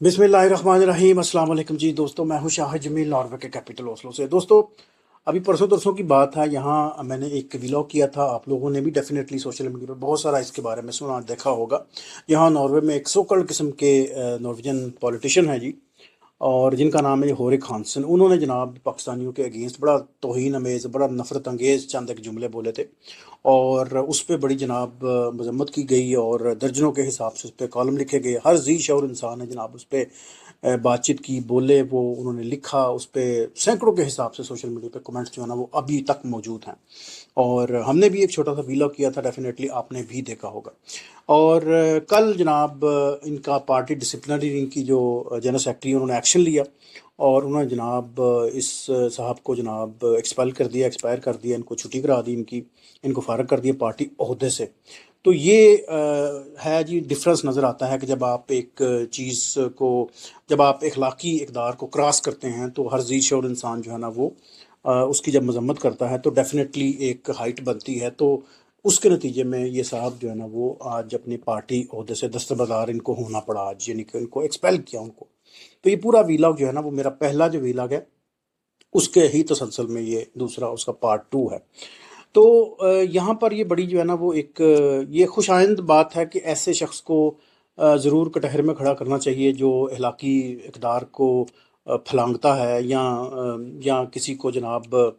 बिस्मिल्लाहिर्रहमानिर्रहीम। अस्सलाम वालेकुम जी दोस्तों, मैं हूं शाहिद जमील नॉर्वे के कैपिटल ओस्लो से। दोस्तों, अभी परसों तरसों की बात है, यहाँ मैंने एक व्लॉग किया था। आप लोगों ने भी डेफिनेटली सोशल मीडिया पर बहुत सारा इसके बारे में सुना देखा होगा। यहाँ नॉर्वे में एक सोकल्ड किस्म के नॉर्वेजियन पॉलिटिशियन हैं जी, और जिनका नाम है होरे खानसन। उन्होंने जनाब पाकिस्तानियों के अगेंस्ट बड़ा तौहीन अमेज़, बड़ा नफ़रत अंगेज़ चंद एक जुमले बोले थे, और उस पर बड़ी जनाब मजम्मत की गई, और दर्जनों के हिसाब से उस पर कॉलम लिखे गए। हर जी शऊर इंसान है जनाब उस पर बातचीत की, बोले, वो उन्होंने लिखा। उस पर सैकड़ों के हिसाब से सोशल मीडिया पे कमेंट्स जो है ना वो अभी तक मौजूद हैं, और हमने भी एक छोटा सा वीलॉग किया था, डेफिनेटली आपने भी देखा होगा। और कल जनाब इनका पार्टी डिसिप्लिनरी इनकी जो जनरल सेक्रेटरी, उन्होंने एक्शन लिया, और उन्होंने जनाब इस साहब को जनाब एक्सपायर कर दिया, इनको छुट्टी करा दी, इनको फारग कर दिया पार्टी ओहदे से। तो ये है जी, डिफरेंस नज़र आता है कि जब आप एक चीज़ को, जब आप इखलाकी इक़दार को क्रॉस करते हैं, तो हर जी शऊर इंसान जो है ना वो उसकी जब मजम्मत करता है तो डेफिनेटली एक हाइट बनती है। तो उसके नतीजे में ये साहब जो है ना वो आज अपनी पार्टी ओहदे से दस्तबरदार इनको होना पड़ा आज, यानी कि इनको एक्सपेल किया उनको। तो ये पूरा वीलॉग जो है ना वो मेरा पहला जो वीलॉग है, उसके ही तसलसल में ये दूसरा उसका पार्ट 2 है। तो यहाँ पर ये बड़ी जो है ना वो एक ये खुशाइंद बात है कि ऐसे शख्स को ज़रूर कटहरे में खड़ा करना चाहिए जो इखलाकी इक़दार को फलांगता है, या किसी को जनाब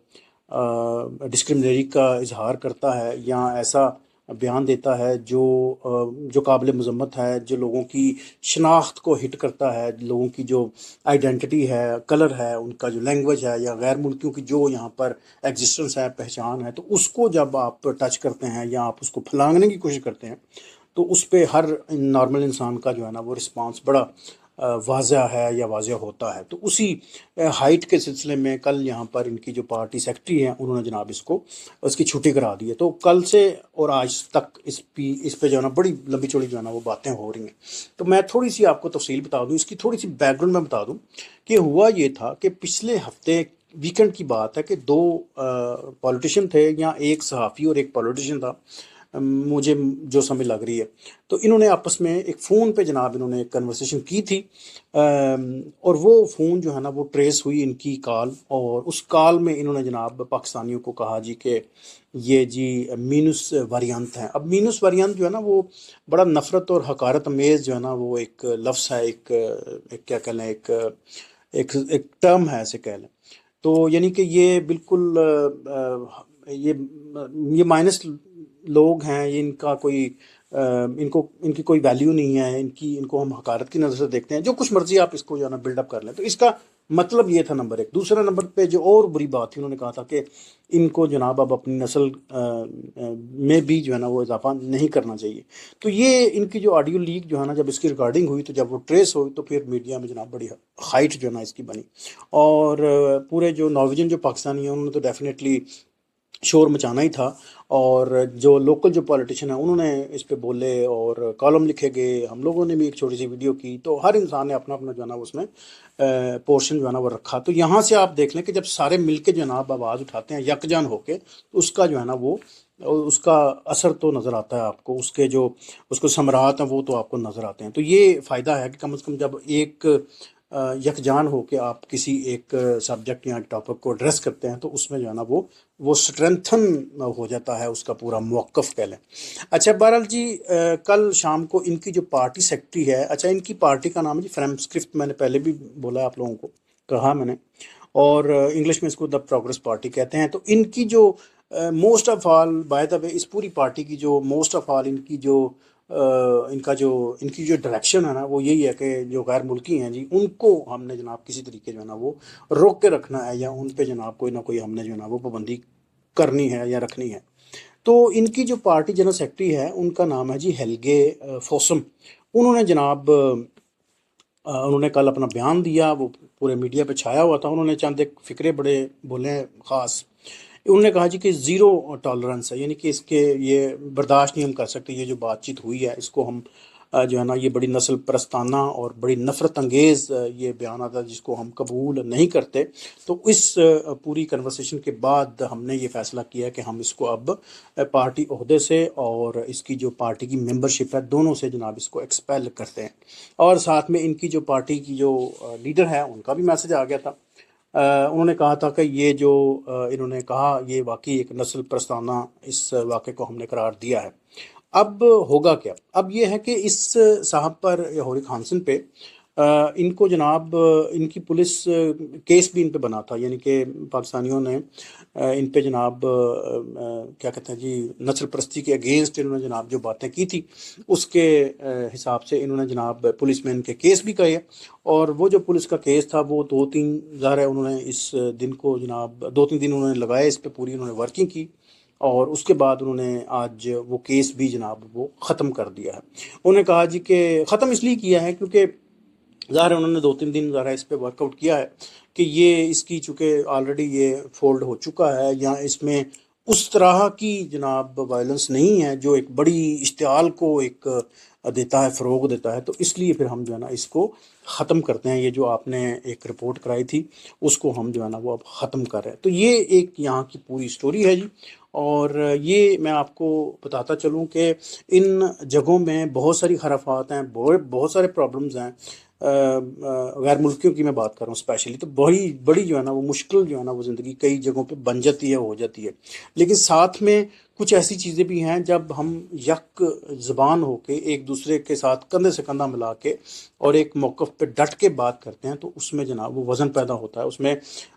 डिस्क्रिमिनेरी का इजहार करता है, या ऐसा बयान देता है जो काबिल मजम्मत है, जो लोगों की शनाख्त को हिट करता है, लोगों की जो आइडेंटिटी है, कलर है, उनका जो लैंग्वेज है, या गैर मुल्कियों की जो यहाँ पर एग्जिस्टेंस है, पहचान है, तो उसको जब आप टच करते हैं या आप उसको फलांगने की कोशिश करते हैं, तो उस पर हर नॉर्मल इंसान का जो है ना वो रिस्पांस बड़ा वाज़ा है या वाज़ा होता है। तो उसी हाइट के सिलसिले में कल यहाँ पर इनकी जो पार्टी सेक्रेटरी हैं, उन्होंने जनाब इसको उसकी छुट्टी करा दी है। तो कल से और आज तक इस पे जो है ना बड़ी लंबी चौड़ी जो है ना वो बातें हो रही हैं। तो मैं थोड़ी सी आपको तफसील बता दूँ, इसकी थोड़ी सी बैकग्राउंड में बता दूँ कि हुआ ये था कि पिछले हफ्ते वीकेंड की बात है कि दो पॉलिटिशियन थे, या एक सहाफ़ी और एक पॉलिटिशियन था, मुझे जो समझ लग रही है। तो इन्होंने आपस में एक फ़ोन पे जनाब इन्होंने एक कन्वर्सेशन की थी, और वो फ़ोन जो है ना वो ट्रेस हुई इनकी कॉल, और उस कॉल में इन्होंने जनाब पाकिस्तानियों को कहा जी कि ये जी मीनस वेरिएंट हैं। अब मीनस वेरिएंट जो है ना वो बड़ा नफ़रत और हकारत अमेज़ जो है ना वो एक लफ्ज़ है, एक क्या कह लें, एक टर्म है, ऐसे कह लें। तो यानी कि ये बिल्कुल ये माइनस लोग हैं, ये इनका कोई इनकी कोई वैल्यू नहीं है, इनको हम हकारत की नज़र से देखते हैं। जो कुछ मर्जी आप इसको जो है ना बिल्डअप कर लें। तो इसका मतलब ये था नंबर एक। दूसरा नंबर पे जो और बुरी बात थी, उन्होंने कहा था कि इनको जनाब अब अपनी नस्ल में भी जो है ना वो इजाफा नहीं करना चाहिए। तो ये इनकी जो ऑडियो लीक जो है ना, जब इसकी रिकॉर्डिंग हुई, तो जब वो ट्रेस हुई, तो फिर मीडिया में जनाब बड़ी हाइट जो है ना इसकी बनी, और पूरे जो नॉर्वेजियन जो पाकिस्तानी हैं उन्होंने तो डेफिनेटली शोर मचाना ही था। और जो लोकल जो पॉलिटिशियन है उन्होंने इस पे बोले और कॉलम लिखे गए। हम लोगों ने भी एक छोटी सी वीडियो की, तो हर इंसान ने अपना अपना जो है ना उसमें पोर्शन जो है ना वो रखा। तो यहाँ से आप देख लें कि जब सारे मिलके जो है ना आवाज़ उठाते हैं यकजान होके, तो उसका जो है ना वो उसका असर तो नज़र आता है आपको, उसके जो उसको समरात हैं वो तो आपको नज़र आते हैं। तो ये फ़ायदा है कि कम से कम जब एक यकजान हो के आप किसी एक सब्जेक्ट या टॉपिक को एड्रेस करते हैं, तो उसमें जो है ना वो स्ट्रेंथन हो जाता है उसका पूरा मौक़िफ़ कह लें। अच्छा, बहरहाल जी, कल शाम को इनकी जो पार्टी सेक्रेटरी है, अच्छा इनकी पार्टी का नाम है जी फ्रेमस्क्रिफ्ट। मैंने पहले भी बोला आप लोगों को, कहा मैंने, और इंग्लिश में इसको द प्रोग्रेस पार्टी कहते हैं। तो इनकी जो most of all, by the way, इस पूरी पार्टी की जो मोस्ट ऑफ ऑल इनकी जो डायरेक्शन है ना वो यही है कि जो गैर मुल्की हैं जी, उनको हमने जनाब किसी तरीके जो है ना वो रोक के रखना है, या उन पे जनाब कोई ना कोई हमने जो है ना वो पाबंदी करनी है या रखनी है। तो इनकी जो पार्टी जनरल सेक्रेटरी है उनका नाम है जी हेल्गे फोसम। उन्होंने जनाब उन्होंने कल अपना बयान दिया, वो पूरे मीडिया पे छाया हुआ था। उन्होंने चंद एक फ़िक्रे बड़े बोले हैं ख़ास। उन्होंने कहा जी कि ज़ीरो टॉलरेंस है, यानी कि इसके ये बर्दाश्त नहीं हम कर सकते, ये जो बातचीत हुई है इसको हम جو ہے نا یہ بڑی نسل پرستانہ اور بڑی نفرت انگیز یہ بیانات ہے جس کو ہم قبول نہیں کرتے. تو اس پوری کنورسیشن کے بعد ہم نے یہ فیصلہ کیا کہ ہم اس کو اب پارٹی عہدے سے اور اس کی جو پارٹی کی ممبرشپ ہے دونوں سے جناب اس کو ایکسپیل کرتے ہیں. اور ساتھ میں ان کی جو پارٹی کی جو لیڈر ہے ان کا بھی میسج آ گیا تھا. انہوں نے کہا تھا کہ یہ جو انہوں نے کہا یہ واقعی ایک نسل پرستانہ اس واقعے کو ہم نے قرار دیا ہے. اب ہوگا کیا؟ اب یہ ہے کہ اس صاحب پر ہورک ہانسن پہ ان کو جناب ان کی پولیس کیس بھی ان پہ بنا تھا، یعنی کہ پاکستانیوں نے ان پہ جناب کیا کہتے ہیں جی نسل پرستی کے اگینسٹ انہوں نے جناب جو باتیں کی تھی اس کے حساب سے انہوں نے جناب پولیس مین کے کیس بھی کیے. اور وہ جو پولیس کا کیس تھا وہ 2-3 ظاہر ہے انہوں نے اس دن کو جناب 2-3 دن انہوں نے لگائے اس پہ، پوری انہوں نے ورکنگ کی اور اس کے بعد انہوں نے آج وہ کیس بھی جناب وہ ختم کر دیا ہے. انہوں نے کہا جی کہ ختم اس لیے کیا ہے کیونکہ ظاہر ہے انہوں نے 2-3 دن ظاہر ہے اس پہ ورک آؤٹ کیا ہے کہ یہ اس کی چونکہ آلریڈی یہ فولڈ ہو چکا ہے یا اس میں اس طرح کی جناب وائلنس نہیں ہے جو ایک بڑی اشتعال کو ایک دیتا ہے، فروغ دیتا ہے. تو اس لیے پھر ہم جو ہے نا اس کو ختم کرتے ہیں. یہ جو آپ نے ایک رپورٹ کرائی تھی اس کو ہم جو ہے نا وہ اب ختم کر رہے ہیں. تو یہ ایک یہاں کی پوری سٹوری ہے جی. اور یہ میں آپ کو بتاتا چلوں کہ ان جگہوں میں بہت ساری خرافات ہیں، بہت سارے پرابلمز ہیں. غیر ملکیوں کی میں بات کر رہا ہوں اسپیشلی، تو بڑی بڑی جو ہے نا وہ مشکل جو ہے نا وہ زندگی کئی جگہوں پہ بن جاتی ہے، ہو جاتی ہے. لیکن ساتھ میں کچھ ایسی چیزیں بھی ہیں جب ہم یک زبان ہو کے ایک دوسرے کے ساتھ کندھے سے کندھا ملا کے اور ایک موقف پہ ڈٹ کے بات کرتے ہیں تو اس میں جناب وہ وزن پیدا ہوتا ہے،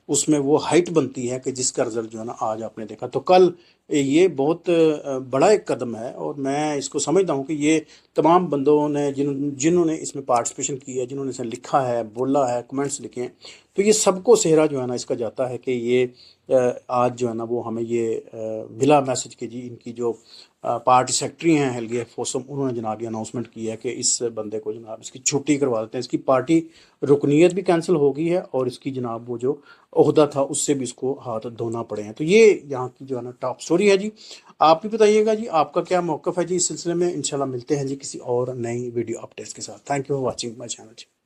اس میں وہ ہائٹ بنتی ہے کہ جس کا رزلٹ جو ہے نا آج آپ نے دیکھا. تو کل یہ بہت بڑا ایک قدم ہے اور میں اس کو سمجھتا ہوں کہ یہ تمام بندوں نے جنہوں نے اس میں پارٹیسپیشن کی ہے، جنہوں نے اسے لکھا ہے، بولا ہے، کمنٹس لکھے ہیں، تو یہ سب کو صحرا جو ہے نا اس کا جاتا ہے کہ یہ آج جو ہے نا وہ ہمیں یہ ملا میسج کہ جی ان کی جو پارٹی سیکرٹری ہیں ہیلگی فوسم، انہوں نے جناب یہ اناؤنسمنٹ کی ہے کہ اس بندے کو جناب اس کی چھٹی کروا دیتے ہیں. اس کی پارٹی رکنیت بھی کینسل ہو گئی ہے اور اس کی جناب وہ جو عہدہ تھا اس سے بھی اس کو ہاتھ دھونا پڑے ہیں. تو یہ یہاں کی جو ہے نا ٹاپ سٹوری ہے جی. آپ بھی بتائیے گا جی آپ کا کیا موقف ہے جی اس سلسلے میں. انشاءاللہ ملتے ہیں جی کسی اور نئی ویڈیو اپڈیٹس کے ساتھ. Thank you for watching my channel.